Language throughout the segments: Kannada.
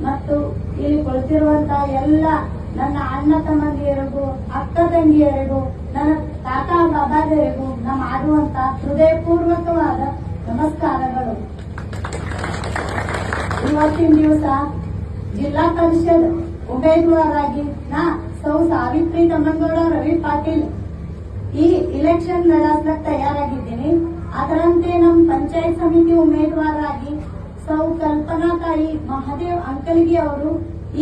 ಮತ್ತು ಇಲ್ಲಿ ಕುಳಿತಿರುವಂತಹ ಎಲ್ಲ ನನ್ನ ಅಣ್ಣ ತಮ್ಮಂದಿರಿಗೂ ಅಕ್ಕ ತಂಗಿಯರಿಗೂ ನನ್ನ ತಾತ ಬಾಬಾದಿರಿಗೂ ನಮ್ಮ ಮಾಡುವಂತ ಹೃದಯಪೂರ್ವಕವಾದ ನಮಸ್ಕಾರಗಳು. ಇವತ್ತಿನ ದಿವಸ ಜಿಲ್ಲಾ ಪರಿಷತ್ ಉಮೇದುವಾರಾಗಿ ನಾ ಸೌ ಸಾವಿತ್ರಿ ತಮ್ಮನಗೌಡ ರವಿ ಪಾಟೀಲ್ ಈ ಇಲೆಕ್ಷನ್ ನಡೆಸಲಿಕ್ಕೆ ತಯಾರಾಗಿದ್ದೀನಿ. ಅದರಂತೆ ನಮ್ಮ ಪಂಚಾಯತ್ ಸಮಿತಿ ಉಮೇದುವಾರಾಗಿ ಸೌ ಕಲ್ಪನಾ ತಾಯಿ ಮಹಾದೇವ್ ಅಂಕಲ್ಗಿ ಅವರು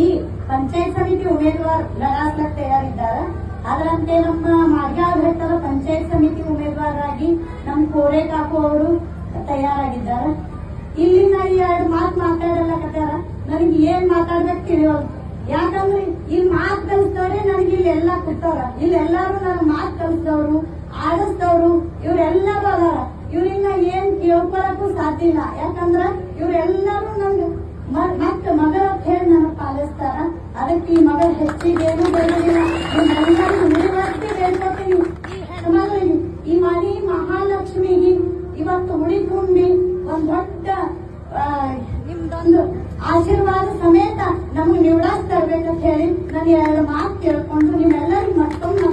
ಈ ಪಂಚಾಯತ್ ಸಮಿತಿ ಉಮೇದುವಾರ ಲಢಾಸ್ಲಕ್ ತಯಾರಿದ್ದಾರೆ. ಅದರಂತೆ ನಮ್ಮ ಮಾರ್ಗಾವ್ ಬೆಟ್ಟದ ಪಂಚಾಯತ್ ಸಮಿತಿ ಉಮೇದುವಾರಾಗಿ ನಮ್ಮ ಕೋರೆ ಕಾಕು ಅವರು ತಯಾರಾಗಿದ್ದಾರೆ. ಇಲ್ಲಿ ನಾ ಎರಡು ಮಾತು ಮಾತಾಡಲಕತ್ತಾರ, ನನಗೆ ಏನ್ ಮಾತಾಡ್ಬೇಕು ತಿಳಿಯೋದು. ಯಾಕಂದ್ರೆ ಇಲ್ಲಿ ಮಾತು ಕಲಿಸ್ತವ್ರೆ ನನಗೆ ಇಲ್ಲಿ ಎಲ್ಲಾ ಕೂತಾರ. ಇಲ್ಲಿ ಎಲ್ಲಾರು ನನಗೆ ಮಾತು ಕಲಿಸಿದವರು, ಆಡಿಸಿದವರು ಇವರೆಲ್ಲರೂ ಅದಾರ. ಇವ್ರನ್ನ ಏನ್ ಕೇಳ್ಕೊಳಕ್ಕೂ ಸಾಧ್ಯ ಇಲ್ಲ. ಯಾಕಂದ್ರ ಇವರೆಲ್ಲರೂ ನನ್ಗೆ ಮತ್ತೆ ಮಗಳ ಹೇಳಿ ನನಗೆ ಪಾಲಿಸ್ತಾರ. ಅದಕ್ಕೆ ಈ ಮಗಳ ಹೆಚ್ಚಿಗೇನು ಬೇಡೋದಿಲ್ಲ. ನಿಮ್ಮೆಲ್ಲರೂ ಉಳಿವರ್ತಿ ಬೇಡ್ಕೊತೀನಿ. ಮಗಳಿಗೆ ಈ ಮನೆ ಮಹಾಲಕ್ಷ್ಮಿಗೆ ಇವತ್ತು ಉಳಿ ತುಂಬಿ ಒಂದ್ ದೊಡ್ಡ ನಿಮ್ದೊಂದು ಆಶೀರ್ವಾದ ಸಮೇತ ನಮ್ಗೆ ನಿವಡಾಸ್ ತರ್ಬೇಕಂತ ಹೇಳಿ ನಾನು ಎರಡು ಮಾತು ಕೇಳ್ಕೊಂಡು ನಿಮ್ಮೆಲ್ಲರಿಗೂ ಮತ್ತೊಂದು